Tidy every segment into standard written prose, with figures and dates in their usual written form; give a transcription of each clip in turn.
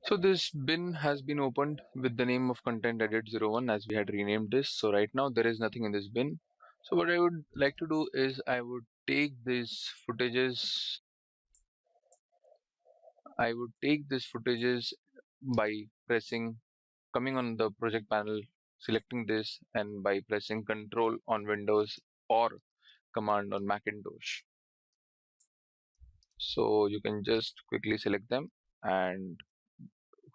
So this bin has been opened with the name of content edit01 as we had renamed this. So right now there is nothing in this bin. So what I would like to do is I would take these footages. I would take these footages by coming on the project panel, selecting this, and by pressing Control on Windows or Command on Macintosh. So you can just quickly select them, and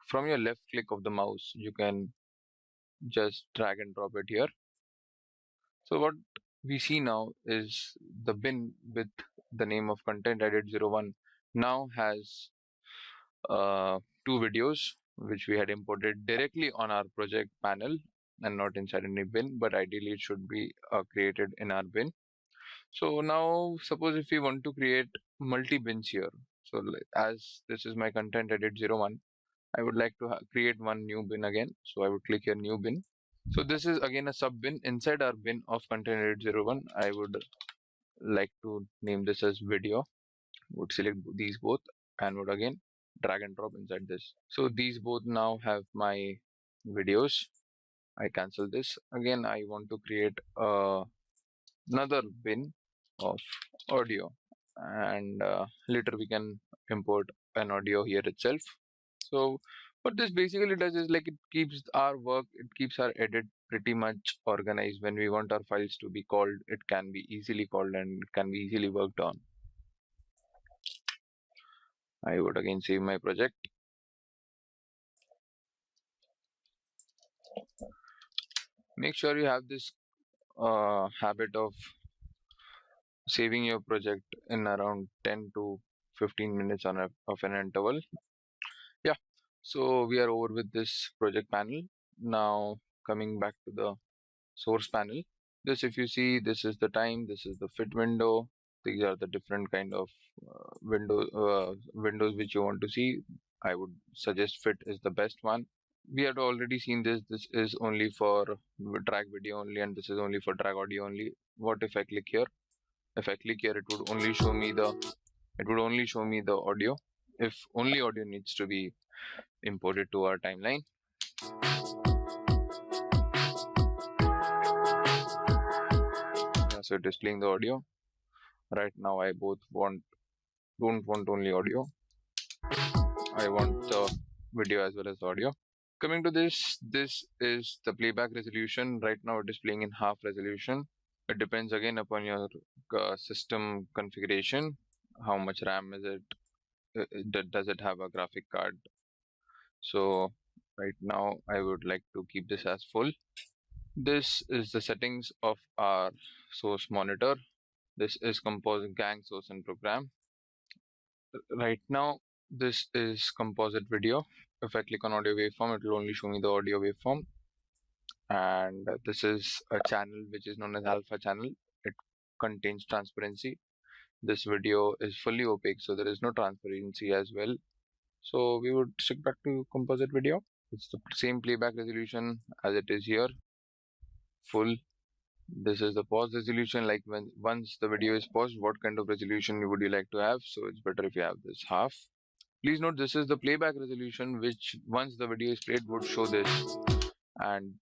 from your left click of the mouse you can just drag and drop it here. So what we see now is the bin with the name of content edit01 now has two videos which we had imported directly on our project panel and not inside any bin, but ideally it should be created in our bin. So now suppose if we want to create multi bins here, so as this is my content edit01, I would like to create one new bin again. So I would click here new bin. So this is again a sub bin inside our bin of content edit01. I would like to name this as video. Would select these both and would again drag and drop inside this. So these both now have my videos. I cancel this. Again, I want to create another bin of audio, and later we can import an audio here itself. So what this basically does is like it keeps our work, it keeps our edit pretty much organized. When we want our files to be called, it can be easily called and it can be easily worked on. I would again save my project. Make sure you have this habit of saving your project in around 10 to 15 minutes of an interval. Yeah, so we are over with this project panel. Now coming back to the source panel. This, if you see, this is the time, this is the fit window. These are the different kind of windows which you want to see. I would suggest fit is the best one. We had already seen this. This is only for drag video only, and this is only for drag audio only. What if I click here? If I click here, it would only show me the audio. If only audio needs to be imported to our timeline. Yeah, so it is playing the audio. Right now I don't want only audio. I want the video as well as audio. Coming to this is the playback resolution. Right now it is playing in half resolution. It depends again upon your system configuration. How much RAM is it? Does it have a graphic card? So right now I would like to keep this as full. This is the settings of our source monitor. This is composite gang source and program. Right now this is composite video. If I click on audio waveform, it will only show me the audio waveform. And this is a channel which is known as alpha channel. It contains transparency. This video is fully opaque, so there is no transparency as well. So we would stick back to composite video. It's the same playback resolution as it is here, full. This is the pause resolution, like once the video is paused, what kind of resolution would you like to have? So it's better if you have this half. Please note this is the playback resolution, which once the video is played would show this, and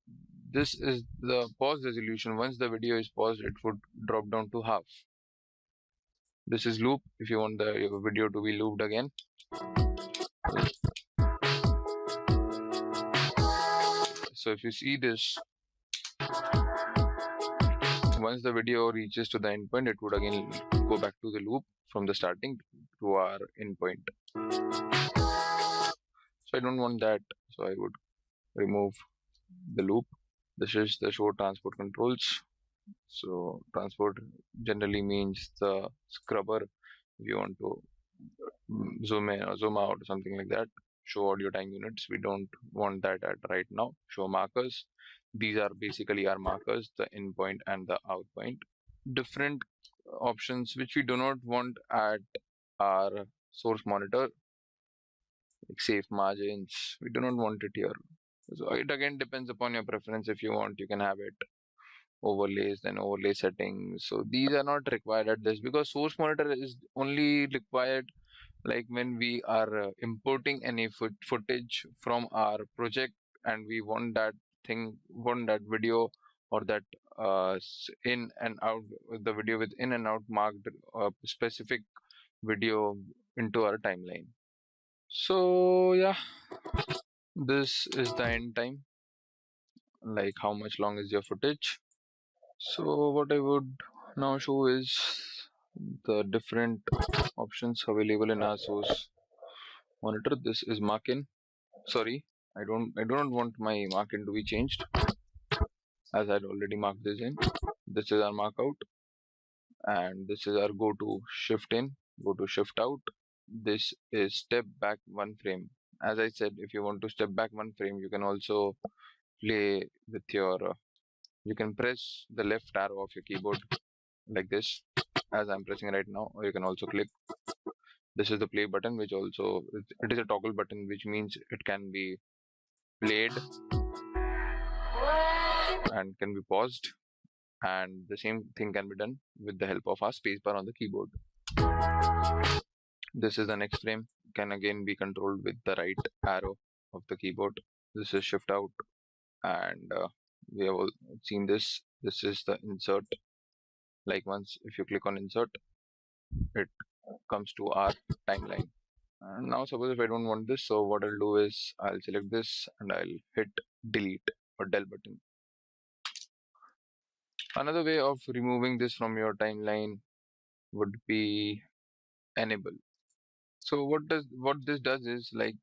this is the pause resolution. Once the video is paused, it would drop down to half. This is loop if you want the video to be looped again. So if you see this, once the video reaches to the endpoint, it would again go back to the loop from the starting to our endpoint. So I don't want that, so I would remove the loop. This is the show transport controls. So transport generally means the scrubber. If you want to zoom in or zoom out or something like that. Show audio time units, we don't want that at right now. Show markers, these are basically our markers, the in point and the out point. Different options which we do not want at our source monitor, like safe margins, we do not want it here. So it again depends upon your preference. If you want, you can have it overlays, then overlay settings. So these are not required at this, because source monitor is only required like when we are importing any footage from our project, and we want that video, or that in and out, the video with in and out marked specific video into our timeline. So yeah, this is the end time, like how much long is your footage. So what I would now show is the different options available in our source monitor. This is mark-in. Sorry, I do not want my mark-in to be changed, as I'd already marked this in. This is our mark-out, and this is our go to shift in, go to shift out. This is step back one frame. As I said, if you want to step back one frame, you can also play with your you can press the left arrow of your keyboard like this, as I'm pressing right now, or you can also click. This is the play button, which also it is a toggle button, which means it can be played and can be paused, and the same thing can be done with the help of our spacebar on the keyboard. This is the next frame, can again be controlled with the right arrow of the keyboard. This is shift out, and we have all seen this. This is the insert. Like once if you click on insert, it comes to our timeline. And now suppose if I don't want this, so what I'll do is I'll select this and I'll hit delete or del button. Another way of removing this from your timeline would be enable. So what this does is, like,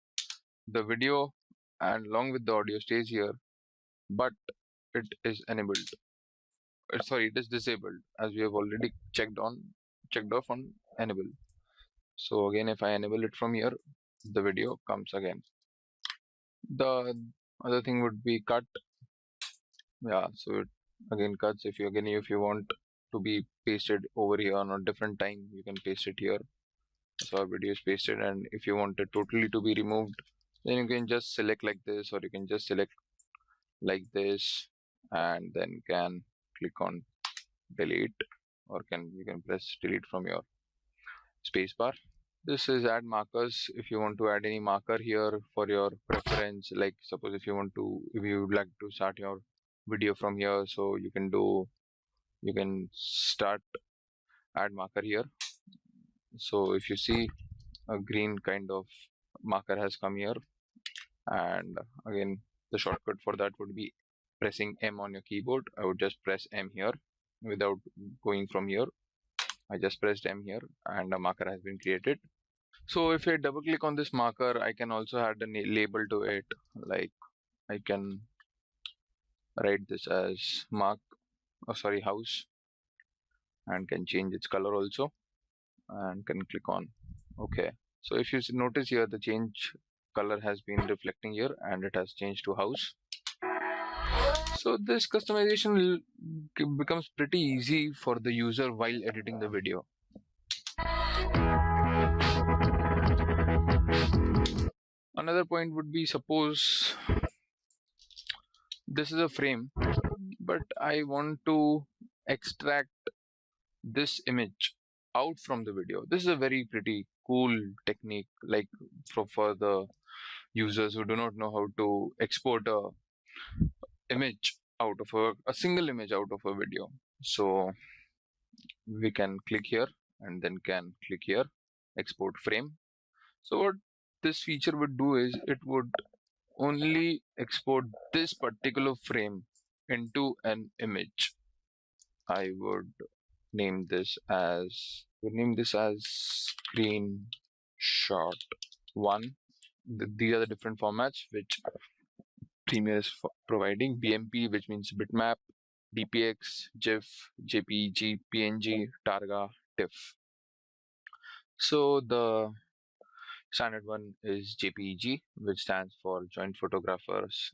the video and along with the audio stays here, but it is enabled. Sorry, it is disabled, as we have already checked off on enable. So again, if I enable it from here, the video comes again. The other thing would be cut. Yeah, so it again cuts. If you want to be pasted over here on a different time, you can paste it here. So our video is pasted, and if you want it totally to be removed, then you can just select like this, or you can just select like this, and then can click on delete, or you can press delete from your spacebar. This is add markers. If you want to add any marker here for your preference, like suppose if you would like to start your video from here, so you can start add marker here. So if you see, a green kind of marker has come here, and again the shortcut for that would be pressing M on your keyboard. I would just press M here without going from here. I just pressed M here and a marker has been created. So if I double click on this marker, I can also add a label to it. Like I can write this as house, and can change its color also, and can click on OK. So if you notice here, the change color has been reflecting here, and it has changed to house. So this customization becomes pretty easy for the user while editing the video. Another point would be, suppose this is a frame, but I want to extract this image out from the video. This is a very pretty cool technique, like for the users who do not know how to export a image out of a single image out of a video. So we can click here and then can click here, export frame. So what this feature would do is, it would only export this particular frame into an image. I would name this as screenshot 1. These are the different formats which Premiere is providing: BMP, which means bitmap; DPX, GIF, JPEG, PNG, Targa, TIFF. So the standard one is JPEG, which stands for Joint Photographers.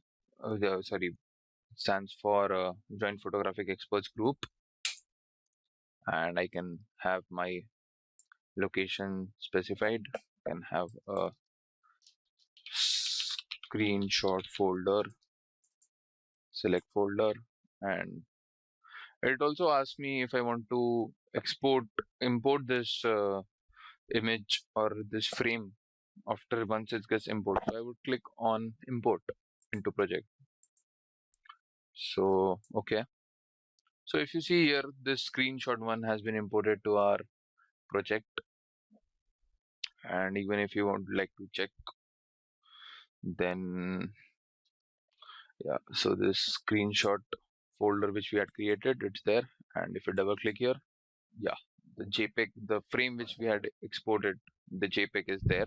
Stands for Joint Photographic Experts Group, and I can have my location specified. I can have a screenshot folder, select folder, and it also asks me if I want to import this image or this frame after once it gets imported. So I would click on import into project. So okay. So if you see here, this screenshot one has been imported to our project, and even if you want like to check, then yeah, so this screenshot folder which we had created, it's there. And if you double click here, yeah, the JPEG, the frame which we had exported, the JPEG is there.